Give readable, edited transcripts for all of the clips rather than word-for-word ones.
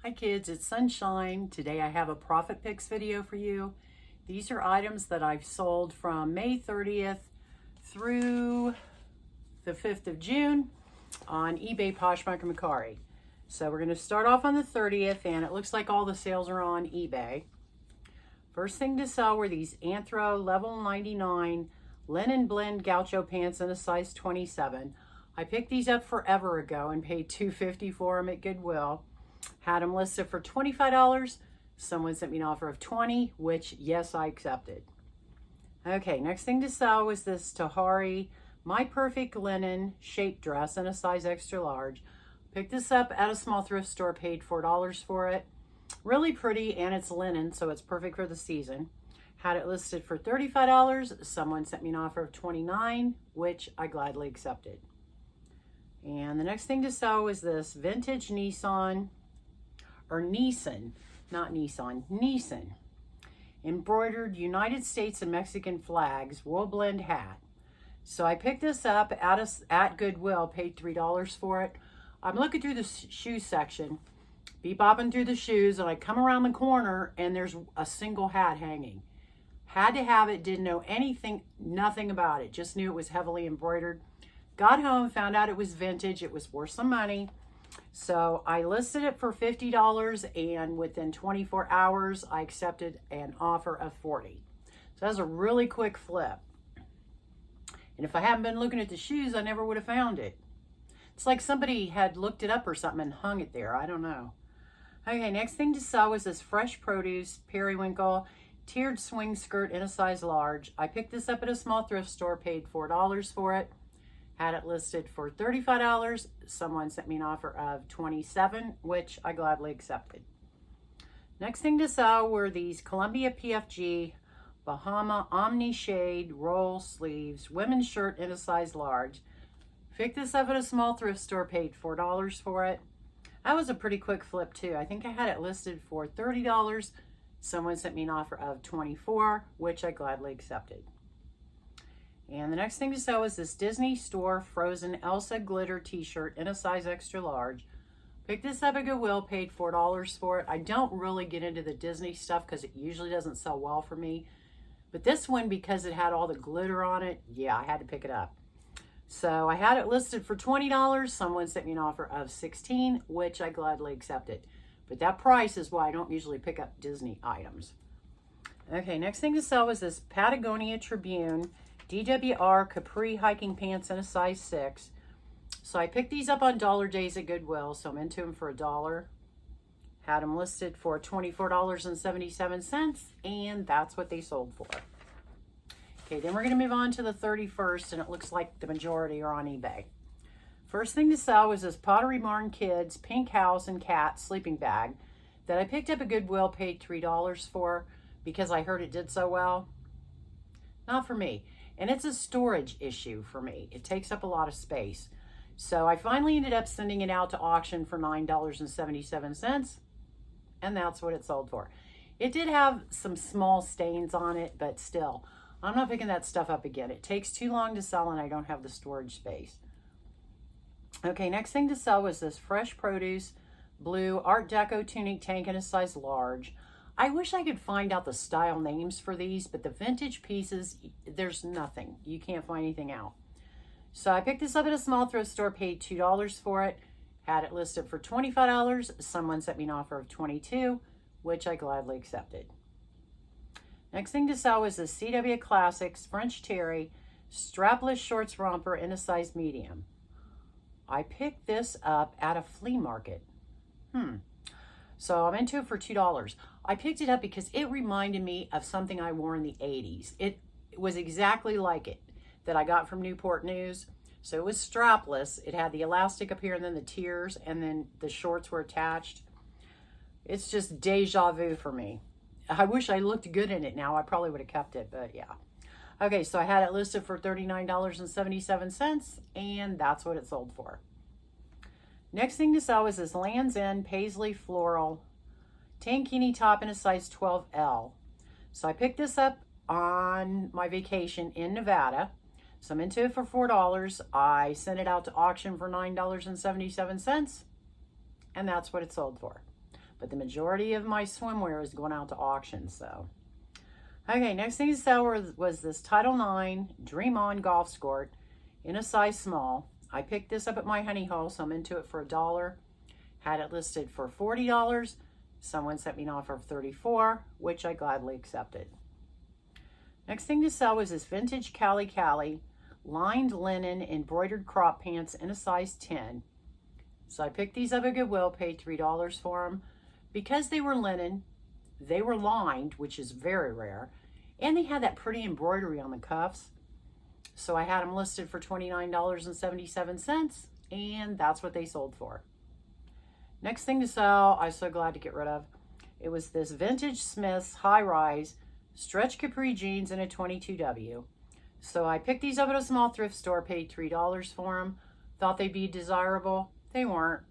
Hi kids, it's Sunshine. Today I have a Profit Pics video for you. These are items that I've sold from May 30th through the 5th of June on eBay, Poshmark Mercari. So we're going to start off on the 30th, and it looks like all the sales are on eBay. First thing to sell were these Anthro level 99 linen blend gaucho pants in a size 27. I picked these up forever ago and paid $2.50 for them at Goodwill. Had them listed for $25. Someone sent me an offer of $20, which, yes, I accepted. Okay, next thing to sell was this Tahari My Perfect Linen shape dress in a size extra large. Picked this up at a small thrift store, paid $4 for it. Really pretty, and it's linen, so it's perfect for the season. Had it listed for $35. Someone sent me an offer of $29, which I gladly accepted. And the next thing to sell was this vintage Nissan embroidered United States and Mexican flags wool blend hat. So I picked this up at Goodwill, paid $3 for it. I'm looking through the shoe section, bopping through the shoes, and I come around the corner and there's a single hat hanging. Had to have it, didn't know nothing about it, just knew it was heavily embroidered. Got home, found out it was vintage, it was worth some money. So I listed it for $50, and within 24 hours, I accepted an offer of $40. So that was a really quick flip. And if I hadn't been looking at the shoes, I never would have found it. It's like somebody had looked it up or something and hung it there. I don't know. Okay, next thing to sell was this fresh produce periwinkle tiered swing skirt in a size large. I picked this up at a small thrift store, paid $4 for it. Had it listed for $35. Someone sent me an offer of $27, which I gladly accepted. Next thing to sell were these Columbia PFG Bahama Omni Shade roll sleeves women's shirt in a size large. Picked this up at a small thrift store, paid $4 for it. That was a pretty quick flip too. I think I had it listed for $30. Someone sent me an offer of $24, which I gladly accepted. And the next thing to sell is this Disney Store Frozen Elsa glitter t-shirt in a size extra large. Picked this up at Goodwill, paid $4 for it. I don't really get into the Disney stuff because it usually doesn't sell well for me. But this one, because it had all the glitter on it, yeah, I had to pick it up. So I had it listed for $20. Someone sent me an offer of $16, which I gladly accepted. But that price is why I don't usually pick up Disney items. Okay, next thing to sell was this Patagonia Tribune DWR capri hiking pants in a size 6. So I picked these up on dollar days at Goodwill, so I'm into them for $1. Had them listed for $24.77, and that's what they sold for. Okay, then we're going to move on to the 31st, and it looks like the majority are on eBay. First thing to sell was this Pottery Barn Kids Pink House and Cat sleeping bag that I picked up at Goodwill, paid $3 for because I heard it did so well. Not for me. And it's a storage issue for me. It takes up a lot of space. So I finally ended up sending it out to auction for $9.77, and that's what it sold for. It did have some small stains on it, but still, I'm not picking that stuff up again. It takes too long to sell, and I don't have the storage space. Okay, next thing to sell was this fresh produce blue Art Deco tunic tank in a size large. I wish I could find out the style names for these, but the vintage pieces, there's nothing. You can't find anything out. So I picked this up at a small thrift store, paid $2 for it. Had it listed for $25. Someone sent me an offer of $22, which I gladly accepted. Next thing to sell was the CW Classics French Terry strapless shorts romper in a size medium. I picked this up at a flea market. So I'm into it for $2. I picked it up because it reminded me of something I wore in the 80s. It was exactly like it that I got from Newport News. So it was strapless. It had the elastic up here and then the tiers, and then the shorts were attached. It's just deja vu for me. I wish I looked good in it now. I probably would have kept it, but yeah. Okay, so I had it listed for $39.77, and that's what it sold for. Next thing to sell is this Land's End Paisley Floral tankini top in a size 12L. So I picked this up on my vacation in Nevada. So I'm into it for $4. I sent it out to auction for $9.77, and that's what it sold for. but the majority of my swimwear is going out to auction. So, okay, next thing to sell was this Title IX Dream On golf skirt in a size small. I picked this up at my honey hole, so I'm into it for $1. Had it listed for $40. Someone sent me an offer of $34, which I gladly accepted. Next thing to sell was this vintage Cali lined linen embroidered crop pants in a size 10. So I picked these up at Goodwill, paid $3 for them. Because they were linen, they were lined, which is very rare, and they had that pretty embroidery on the cuffs. So I had them listed for $29.77, and that's what they sold for. Next thing to sell, I was so glad to get rid of. It was this vintage Smith's high-rise stretch capri jeans in a 22W. So I picked these up at a small thrift store, paid $3 for them. Thought they'd be desirable. They weren't.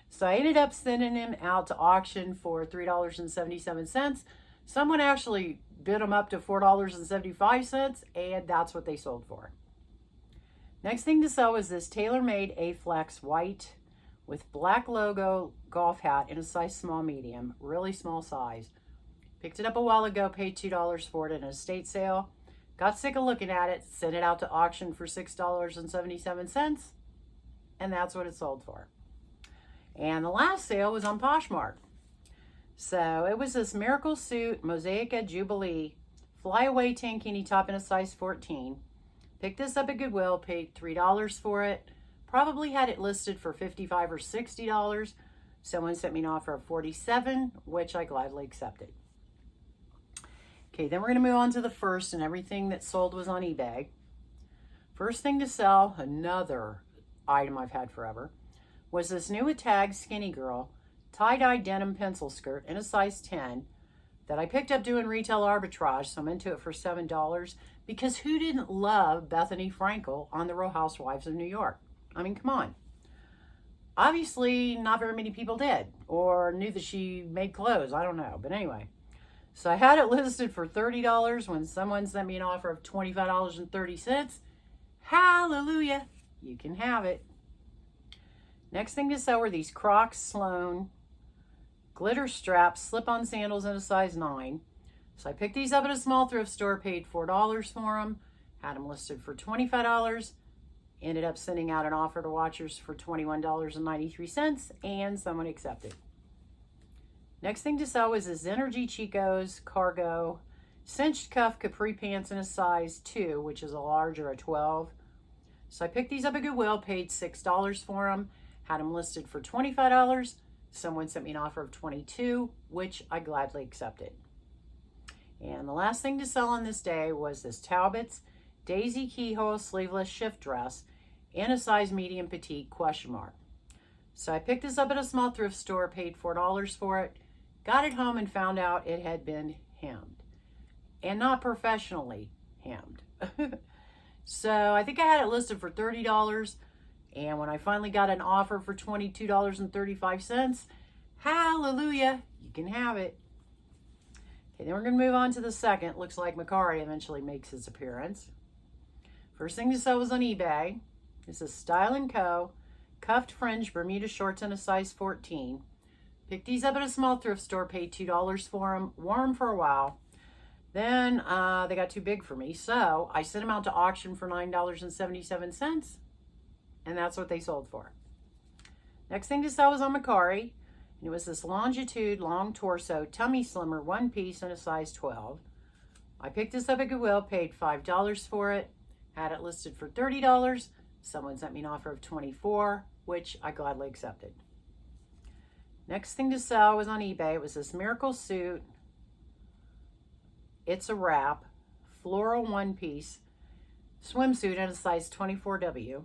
So I ended up sending them out to auction for $3.77. Someone actually bid them up to $4.75, and that's what they sold for. Next thing to sell was this tailor-made A-Flex white with black logo golf hat in a size small medium, really small size. Picked it up a while ago, paid $2 for it in an estate sale. Got sick of looking at it, sent it out to auction for $6.77, and that's what it sold for. And the last sale was on Poshmark. So it was this Miracle Suit Mosaica Jubilee flyaway tankini top in a size 14. Picked this up at Goodwill, paid $3 for it. Probably had it listed for $55 or $60. Someone sent me an offer of $47, which I gladly accepted. Okay, then we're going to move on to the first, and everything that sold was on eBay. First thing to sell, another item I've had forever, was this new tag Skinny Girl tie-dye denim pencil skirt in a size 10 that I picked up doing retail arbitrage, so I'm into it for $7, because who didn't love Bethany Frankel on The Real Housewives of New York? I mean, come on. Obviously, not very many people did, or knew that she made clothes. I don't know, but anyway. So I had it listed for $30 when someone sent me an offer of $25.30. Hallelujah, you can have it. Next thing to sell were these Crocs Sloan glitter straps slip-on sandals in a size 9. So I picked these up at a small thrift store, paid $4 for them, had them listed for $25, ended up sending out an offer to watchers for $21.93, and someone accepted. Next thing to sell was this Energy Chico's cargo cinched cuff capri pants in a size 2, which is a large or a 12. So I picked these up at Goodwill, paid $6 for them, had them listed for $25. Someone sent me an offer of $22, which I gladly accepted. And the last thing to sell on this day was this Talbot's Daisy Keyhole sleeveless shift dress in a size medium petite ? So I picked this up at a small thrift store, paid $4 for it, got it home and found out it had been hemmed. And not professionally hemmed. So I think I had it listed for $30. And when I finally got an offer for $22.35, hallelujah, you can have it. Okay, then we're going to move on to the second. Looks like Mercari eventually makes his appearance. First thing to sell was on eBay. This is Style & Co. Cuffed fringe Bermuda shorts in a size 14. Picked these up at a small thrift store, paid $2 for them, wore them for a while. Then they got too big for me, so I sent them out to auction for $9.77. And that's what they sold for. Next thing to sell was on Mercari. And it was this Longitude long torso tummy slimmer one piece in a size 12. I picked this up at Goodwill, paid $5 for it, had it listed for $30. Someone sent me an offer of $24, which I gladly accepted. Next thing to sell was on eBay. It was this Miracle Suit It's a Wrap floral one piece swimsuit in a size 24W.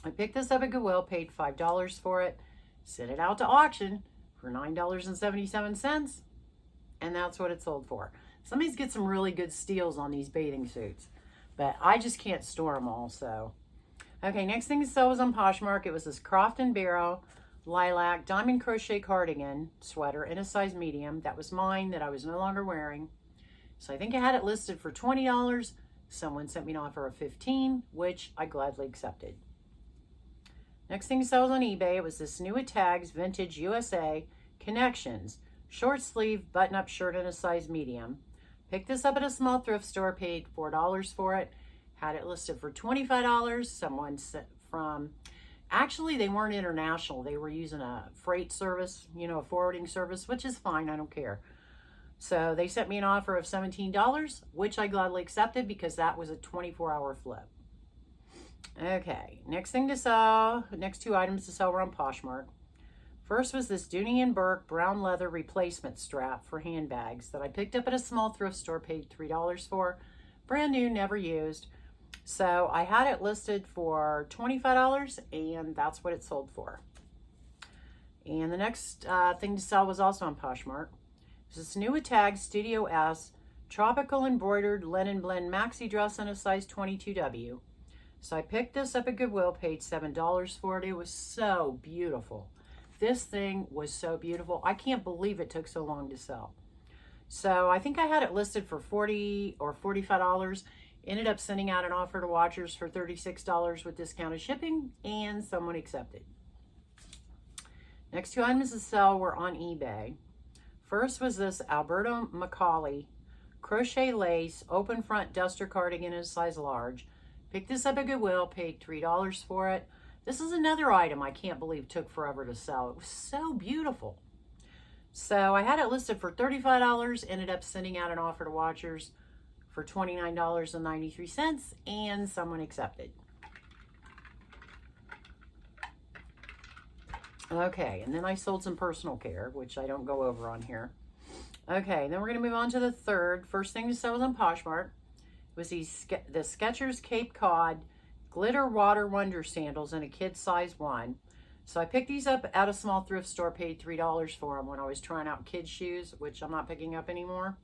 I picked this up at Goodwill, paid $5 for it, sent it out to auction for $9.77, and that's what it sold for. Somebody's get some really good steals on these bathing suits, but I just can't store them all, so. Okay, next thing to sell was on Poshmark. It was this Croft & Barrow lilac diamond crochet cardigan sweater in a size medium. That was mine that I was no longer wearing. So I think I had it listed for $20. Someone sent me an offer of $15, which I gladly accepted. Next thing to sell was on eBay. It was this new Tags Vintage USA Connections, short sleeve button-up shirt in a size medium. Picked this up at a small thrift store, paid $4 for it. Had it listed for $25. Someone sent from, actually they weren't international. They were using a freight service, you know, a forwarding service, which is fine, I don't care. So they sent me an offer of $17, which I gladly accepted because that was a 24-hour flip. Okay, next thing to sell, next two items to sell were on Poshmark. First was this Dooney & Burke brown leather replacement strap for handbags that I picked up at a small thrift store, paid $3 for. Brand new, never used. So I had it listed for $25 and that's what it sold for. And the next thing to sell was also on Poshmark. It was this new Tag Studio S tropical embroidered linen blend maxi dress in a size 22W. So I picked this up at Goodwill, paid $7 for it. It was so beautiful. This thing was so beautiful. I can't believe it took so long to sell. So I think I had it listed for $40 or $45. Ended up sending out an offer to watchers for $36 with discounted shipping, and someone accepted. Next two items to sell were on eBay. First was this Alberto Macaulay crochet lace open front duster cardigan in a size large. Picked this up at Goodwill, paid $3 for it. This is another item I can't believe took forever to sell. It was so beautiful. So I had it listed for $35, ended up sending out an offer to watchers for $29.93, and someone accepted. Okay, and then I sold some personal care, which I don't go over on here. Okay, then we're going to move on to the third. First thing to sell was on Poshmark. It was the Skechers Cape Cod glitter water wonder sandals in a kid size 1. So I picked these up at a small thrift store, paid $3 for them when I was trying out kids shoes, which I'm not picking up anymore.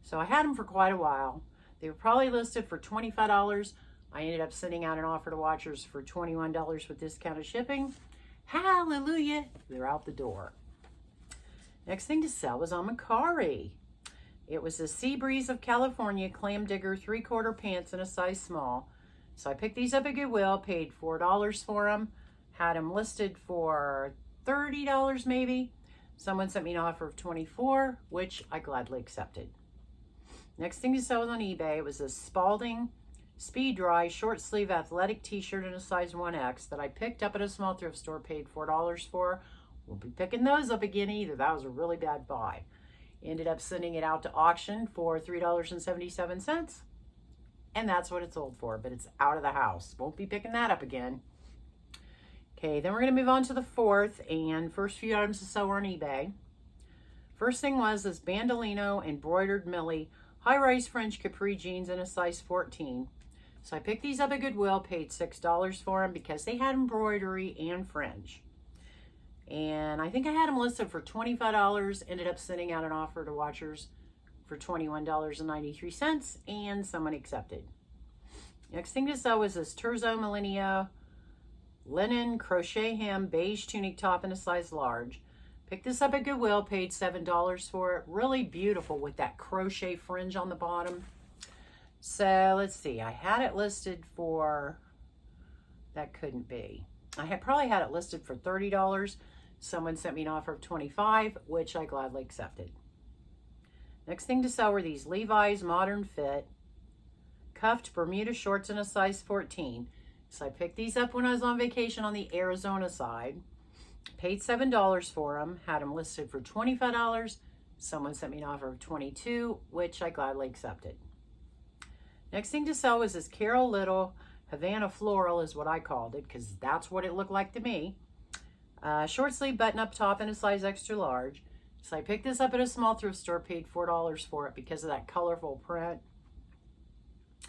So I had them for quite a while. They were probably listed for $25. I ended up sending out an offer to watchers for $21 with discounted shipping. Hallelujah, they're out the door. Next thing to sell was on Mercari. It was the Sea Breeze of California clam digger 3/4 pants in a size small. So I picked these up at Goodwill, paid $4 for them, had them listed for $30 maybe. Someone sent me an offer of $24, which I gladly accepted. Next thing to sell was on eBay. It was a Spalding Speed Dry short sleeve athletic t-shirt in a size 1X that I picked up at a small thrift store, paid $4 for. Won't be picking those up again either. That was a really bad buy. Ended up sending it out to auction for $3.77. And that's what it sold for, but it's out of the house. Won't be picking that up again. Okay, then we're going to move on to the fourth and first few items to sell were on eBay. First thing was this Bandolino embroidered Millie high-rise French capri jeans in a size 14. So I picked these up at Goodwill, paid $6 for them because they had embroidery and fringe. And I think I had them listed for $25, ended up sending out an offer to watchers for $21.93, and someone accepted. Next thing to sell was this Terzo Millennia linen crochet hem beige tunic top in a size large. Picked this up at Goodwill, paid $7 for it. Really beautiful with that crochet fringe on the bottom. So let's see, I had it listed for, that couldn't be. I had probably had it listed for $30. Someone sent me an offer of $25, which I gladly accepted. Next thing to sell were these Levi's Modern Fit cuffed Bermuda shorts in a size 14. So I picked these up when I was on vacation on the Arizona side. Paid $7 for them, had them listed for $25. Someone sent me an offer of $22, which I gladly accepted. Next thing to sell was this Carol Little Havana Floral is what I called it because that's what it looked like to me. Short sleeve button-up top in a size extra large. So I picked this up at a small thrift store, paid $4 for it because of that colorful print.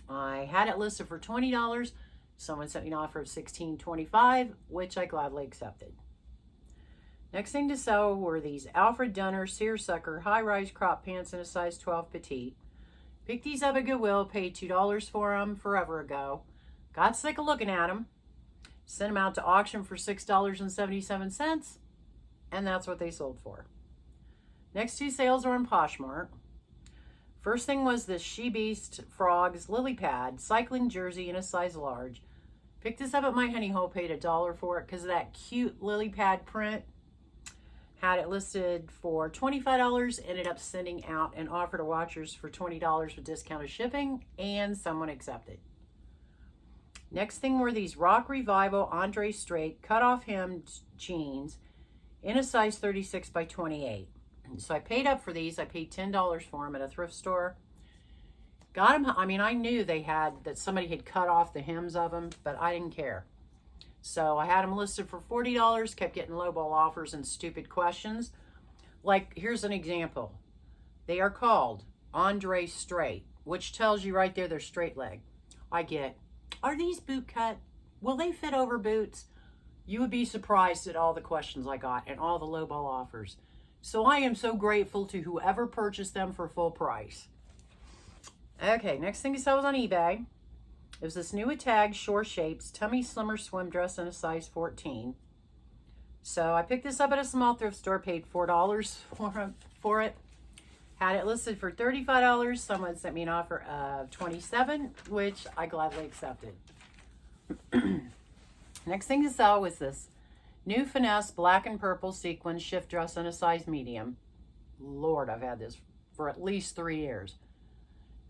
I had it listed for $20. Someone sent me an offer of $16.25, which I gladly accepted. Next thing to sell were these Alfred Dunner Seersucker high-rise crop pants in a size 12 petite. Picked these up at Goodwill, paid $2 for them forever ago. Got sick of looking at them. Sent them out to auction for $6.77, and that's what they sold for. Next two sales are on Poshmark. First thing was this She Beast Frogs Lily Pad cycling jersey in a size large. Picked this up at my honey hole, paid $1 for it because of that cute lily pad print. Had it listed for $25, ended up sending out an offer to watchers for $20 with discounted shipping, and someone accepted. Next thing were these Rock Revival Andre Straight cut-off hem jeans in a size 36 by 28. So I paid up for these. I paid $10 for them at a thrift store. Got them. I mean, I knew that somebody had cut off the hems of them, but I didn't care. So I had them listed for $40, kept getting lowball offers and stupid questions. Like, here's an example. They are called Andre Straight, which tells you right there they're straight leg. I get, are these boot cut? Will they fit over boots? You would be surprised at all the questions I got and all the lowball offers. So I am so grateful to whoever purchased them for full price. Okay, next thing I saw was on eBay. It was this new tag, Shore Shapes, tummy slimmer swim dress in a size 14. So I picked this up at a small thrift store, paid $4 for it. Had it listed for $35. Someone sent me an offer of $27, which I gladly accepted. Next thing to sell was this new finesse black and purple sequin shift dress in a size medium. Lord, I've had this for at least 3 years.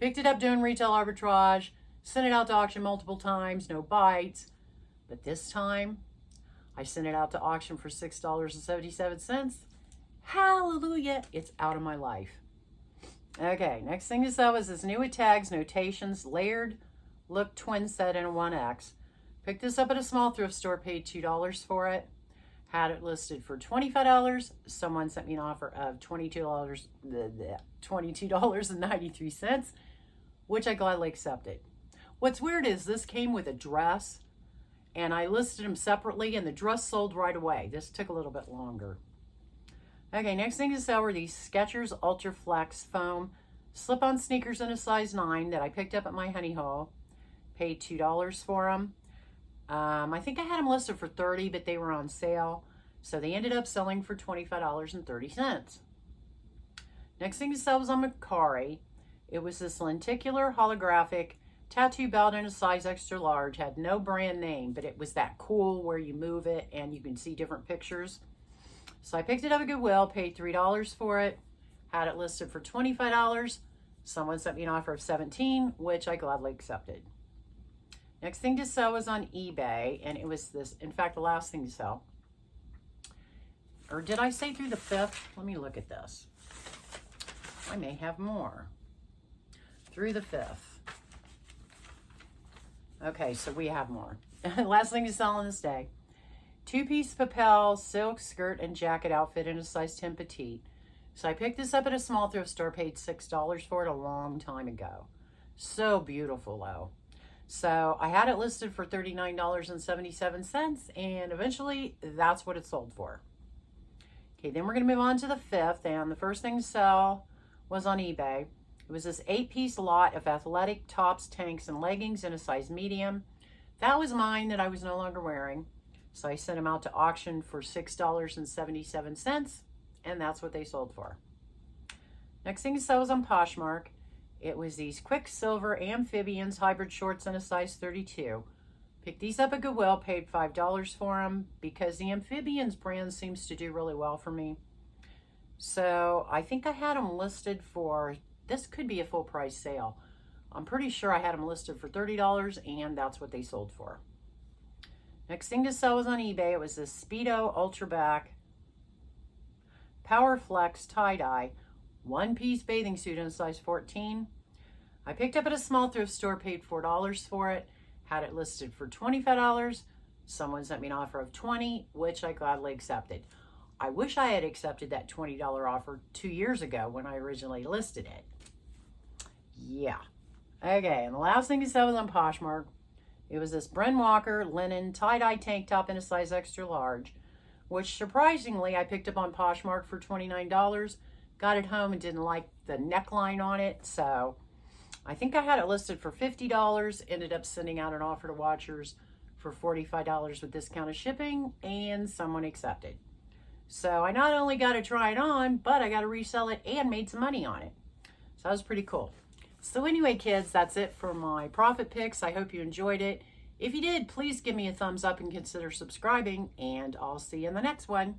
Picked it up doing retail arbitrage. Sent it out to auction multiple times, no bites. But this time, I sent it out to auction for $6.77. Hallelujah, it's out of my life. Okay, next thing to sell is this new tags, notations, layered look twin set in a 1X. Picked this up at a small thrift store, paid $2 for it. Had it listed for $25. Someone sent me an offer of $22.93, which I gladly accepted. What's weird is this came with a dress, and I listed them separately, and the dress sold right away. This took a little bit longer. Okay, next thing to sell were these Skechers Ultra Flex foam slip-on sneakers in a size 9 that I picked up at my honey hole. Paid $2 for them. I think I had them listed for $30, but they were on sale, so they ended up selling for $25.30. Next thing to sell was on Mercari. It was this lenticular holographic tattoo belt in a size extra large. Had no brand name, but it was that cool where you move it and you can see different pictures. So I picked it up at Goodwill, paid $3 for it. Had it listed for $25. Someone sent me an offer of $17, which I gladly accepted. Next thing to sell was on eBay, and it was this, in fact, the last thing to sell. Or did I say through the 5th? Let me look at this. I may have more. Through the 5th. Okay, so we have more. Last thing to sell on this day. 2-piece Papel silk skirt and jacket outfit in a size 10 petite. So I picked this up at a small thrift store, paid $6 for it a long time ago. So beautiful, though. So I had it listed for $39.77, and eventually that's what it sold for. Okay, then we're going to move on to the 5th, and the first thing to sell was on eBay. It was this 8-piece lot of athletic tops, tanks, and leggings in a size medium. That was mine that I was no longer wearing. So I sent them out to auction for $6.77, and that's what they sold for. Next thing to sell was on Poshmark. It was these Quicksilver Amphibians hybrid shorts in a size 32. Picked these up at Goodwill, paid $5 for them because the Amphibians brand seems to do really well for me. So I think I had them listed for, this could be a full price sale. I'm pretty sure I had them listed for $30, and that's what they sold for. Next thing to sell was on eBay. It was this Speedo Ultra Back Power Flex tie-dye 1-piece bathing suit in a size 14. I picked up at a small thrift store, paid $4 for it. Had it listed for $25. Someone sent me an offer of $20, which I gladly accepted. I wish I had accepted that $20 offer 2 years ago when I originally listed it. Yeah. Okay, and the last thing to sell was on Poshmark. It was this Bren Walker linen tie-dye tank top in a size extra large, which surprisingly I picked up on Poshmark for $29. Got it home and didn't like the neckline on it, so I think I had it listed for $50. Ended up sending out an offer to watchers for $45 with discounted shipping, and someone accepted. So I not only got to try it on, but I got to resell it and made some money on it. So that was pretty cool. So anyway, kids, that's it for my Profit Pics. I hope you enjoyed it. If you did, please give me a thumbs up and consider subscribing, and I'll see you in the next one.